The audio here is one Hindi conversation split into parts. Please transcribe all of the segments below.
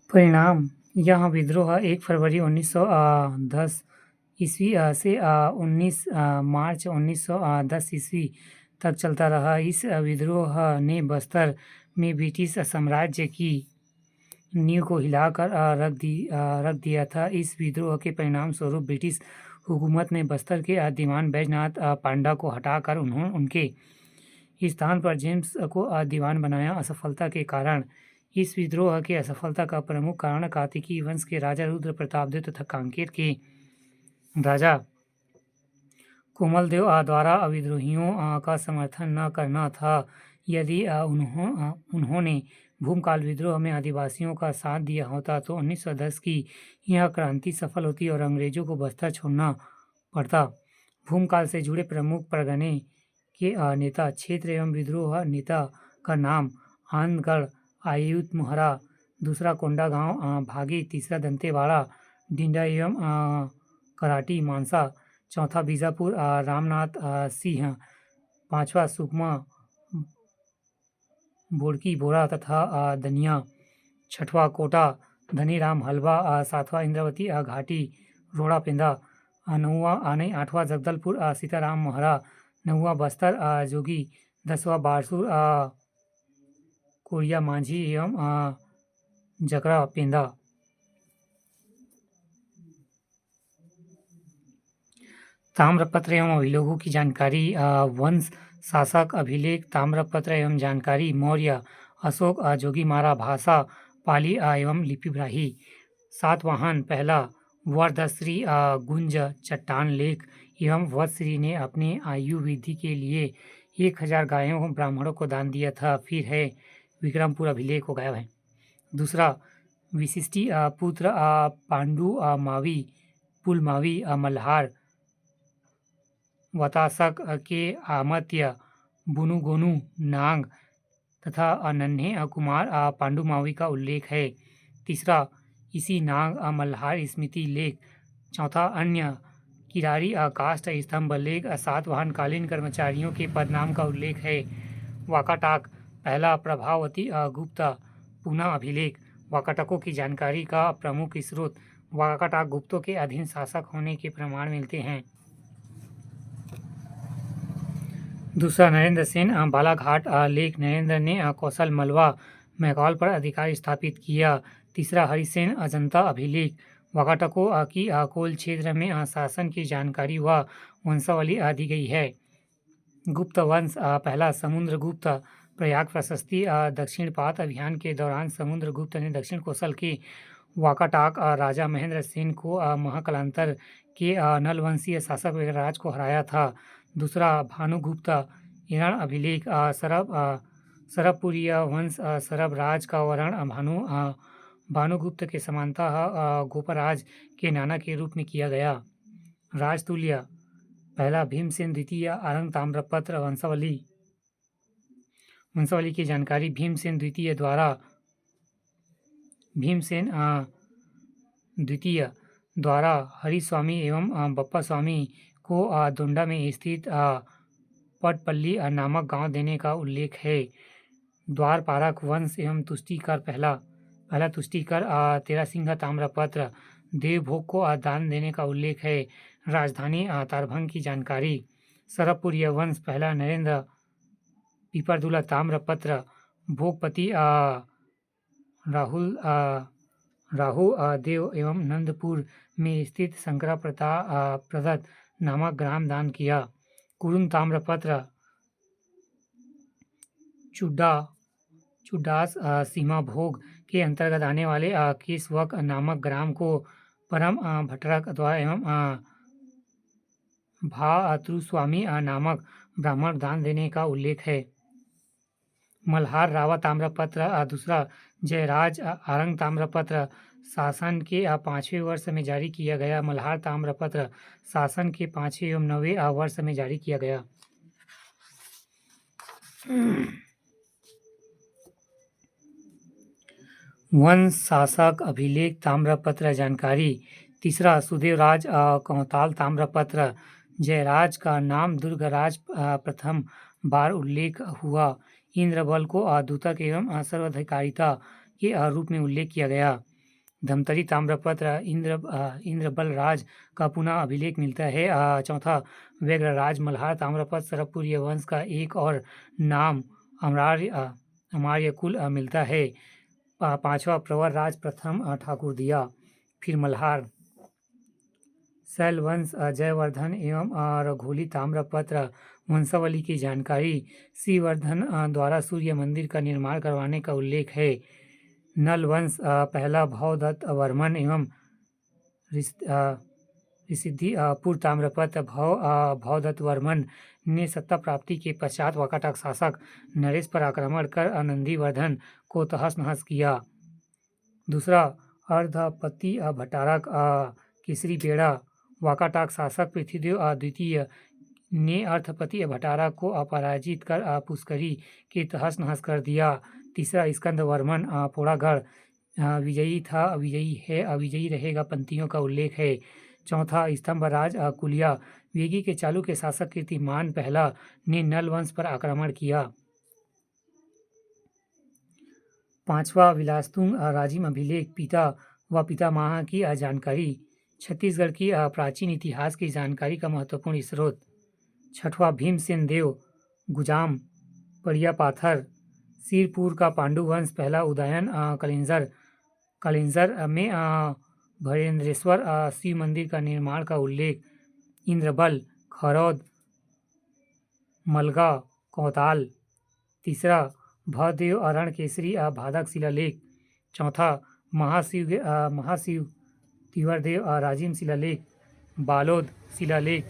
परिणाम: यह विद्रोह 1 फरवरी 1910 ईस्वी से 19 मार्च 1910 ईस्वी तक चलता रहा। इस विद्रोह ने बस्तर में ब्रिटिश साम्राज्य की नींव को हिलाकर रख दिया था। इस विद्रोह के परिणाम स्वरूप ब्रिटिश हुकूमत ने बस्तर के दीवान बैजनाथ पांडा को हटाकर उनके स्थान पर जेम्स को दीवान बनाया। असफलता के कारण: इस विद्रोह की असफलता का प्रमुख कारण कार्तिकी वंश के राजा रुद्र प्रतापदेव तथा कांकेर के राजा कोमलदेव द्वारा विद्रोहियों का समर्थन न करना था। यदि उन्होंने भूमकाल विद्रोह में आदिवासियों का साथ दिया होता तो 1910 की यह क्रांति सफल होती और अंग्रेजों को बस्तर छोड़ना पड़ता। भूमकाल से जुड़े प्रमुख परगने के नेता, क्षेत्र एवं विद्रोह नेता का नाम: आनंदगढ़, आयुध मोहरा, दूसरा कोंडागांव भागी, तीसरा दंतेवाड़ा, डिंडा एवं कराटी मानसा, चौथा बीजापुर रामनाथ सिंह, पांचवा सुकमा बोड़की बोरा तथा दनिया, छठवां कोटा धनीराम हलवा, सातवां इंद्रावती घाटी रोड़ा पेंदा, आठवां जगदलपुर सीताराम मोहरा, नौवां बस्तर जोगी, 10वां बारसूर कोरिया मांझी एवं जकरा पेंदा। ताम्रपत्र एवं अभिलेखों की जानकारी: वंश शासक अभिलेख ताम्रपत्र एवं जानकारी: मौर्य अशोक जोगीमारा भाषा पाली एवं लिपि ब्राह्मी। सातवाहन पहला वर्धश्री गुंज चट्टान लेख एवं वत्सश्री ने अपने आयु वृद्धि के लिए 1000 गायों ब्राह्मणों को दान दिया था। फिर है विक्रमपुर अभिलेख, हो गया है। दूसरा विशिष्टि पुत्र पांडु मावी पुलमावी मल्हार वतासक के आमत्य बुनुगोनु नांग तथा नन्हे कुमार पांडुमावी का उल्लेख है। तीसरा इसी नांग मल्हार स्मृति लेख। चौथा अन्य किरारी काष्ठ स्तंभ लेख। सातवाहन कालीन कर्मचारियों के पदनाम का उल्लेख है। वाकाटाक पहला प्रभावती गुप्त पूना अभिलेख। वाकाटकों की जानकारी का प्रमुख स्रोत: वाकाटाक गुप्तों के अधीन शासक होने के प्रमाण मिलते हैं। दूसरा नरेंद्र सेन बालाघाट लेख। नरेंद्र ने कौशल मलवा मैकॉल पर अधिकार स्थापित किया। तीसरा हरिसेन अजंता अभिलेख। वाकाटकों की कोल क्षेत्र में शासन की जानकारी व वंशावली दी गई है। गुप्त वंश पहला समुद्रगुप्त प्रयाग प्रशस्ति। दक्षिणपात अभियान के दौरान समुद्रगुप्त ने दक्षिण कौशल के वाकाटाक राजा महेंद्र सेन को महाकालांतर के नलवंशीय शासक वेगराज को हराया था। दूसरा भानुगुप्त ईरान अभिलेख। सरबपुरीय वंश सरब राज का वर्ण भानुगुप्त के समानतः गोपराज के नाना के रूप में किया गया। राजतुल्य पहला भीमसेन द्वितीय आरंग ताम्रपत्र। वंशावली की जानकारी: भीमसेन द्वितीय द्वारा हरिस्वामी एवं बप्पा स्वामी को दोंडा में स्थित पटपल्ली नामक गांव देने का उल्लेख है। द्वारपारक वंश एवं तुष्टिकर पहला तुष्टिकर तेरासिंगा ताम्रपत्र। देवभोग को दान देने का उल्लेख है। राजधानी तारभंग की जानकारी: सरबपुरीय वंश पहला नरेंद्र पीपरदुला ताम्रपत्र। भोगपति राहु देव एवं नंदपुर में स्थित शंकरा प्रदत्त नामक ग्राम दान किया। कुरुन ताम्रपत्र। चुड्डास सीमा भोग के अंतर्गत आने वाले केसवक नामक ग्राम को परम भट्टरक द्वारा एवं भातृस्वामी नामक ब्राह्मण दान देने का उल्लेख है। मल्हार रावा ताम्रपत्र। दूसरा जयराज आरंग ताम्रपत्र शासन के 5वें वर्ष में जारी किया गया। मल्हार ताम्रपत्र शासन के 5वें एवं 9वें वर्ष में जारी किया गया। वंश शासक अभिलेख ताम्रपत्र जानकारी: तीसरा सुदेवराज कौताल ताम्रपत्र। जयराज का नाम दुर्गराज प्रथम बार उल्लेख हुआ। इंद्रबल को दूतक एवं सर्वाधिकारिता के रूप में उल्लेख किया गया। धमतरी ताम्रपत्र इंद्रबल राज का पुनः अभिलेख मिलता है। चौथा व्यग्रराज मल्हार ताम्रपत्र सरपुर्य वंश का एक और नाम अमार्यकुल मिलता है। पांचवा प्रवर राज प्रथम ठाकुर दिया। फिर मल्हार शैल वंश जयवर्धन एवं रघोली ताम्रपत्र वंशावली की जानकारी। श्रीवर्धन द्वारा सूर्य मंदिर का निर्माण करवाने का उल्लेख है। नल वंश पहला भवदत्त वर्मन एवं ऋषिधिपुर ताम्रपत्र भवदत्त वर्मन ने सत्ता प्राप्ति के पश्चात वाकाटक शासक नरेश पर आक्रमण कर नंदीवर्धन को तहस नहस किया। दूसरा अर्धपति भट्टारक केसरी बेड़ा वाकाटक शासक पृथ्वीदेव द्वितीय ने अर्थपति भट्टारक को अपराजित कर पुष्करी के तहस नहस कर दिया। तीसरा स्कंद वर्मन पोड़ागढ़ विजयी था, विजयी रहेगा पंक्तियों का उल्लेख है। चौथा स्तंभराज कुलिया वेगी के चालुक्य शासक कीर्तिमान पहला ने नल वंश पर आक्रमण किया। पांचवा विलासतुंग राजिम अभिलेख पिता व पितामह की जानकारी। छत्तीसगढ़ की प्राचीन इतिहास की जानकारी का महत्वपूर्ण स्रोत। छठवां भीमसेन देव गुजाम पड़िया पाथर सिरपुर का पांडु वंश पहला उदयन कलिंजर में भरेंद्रेश्वर शिव मंदिर का निर्माण का उल्लेख। इंद्रबल खरौद मलगा कौताल। तीसरा भवदेव अरण केसरी भादक शिलालेख। चौथा महाशिव तिवरदेव राजिम शिलालेख बालोद शिलालेख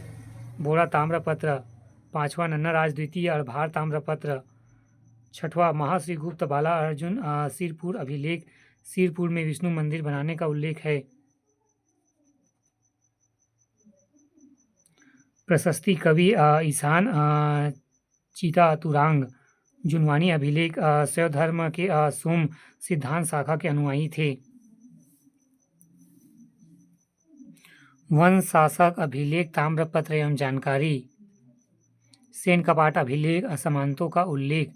बोरा ताम्रपत्र। पांचवा नन्नाराज द्वितीय अड़भार ताम्रपत्र। छठवां महाश्रीगुप्त बाला अर्जुन सिरपुर अभिलेख। सिरपुर में विष्णु मंदिर बनाने का उल्लेख है। प्रशस्ति कवि ईशान चितातुरांग जुनवानी अभिलेख शैव धर्म के सोम सिद्धांत शाखा के अनुयायी थे। वंश शासक अभिलेख ताम्रपत्र एवं जानकारी। सेन कपाट अभिलेख असमानतों का उल्लेख।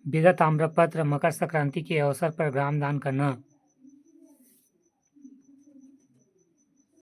बेदा ताम्रपत्र मकर संक्रांति के अवसर पर ग्राम दान करना।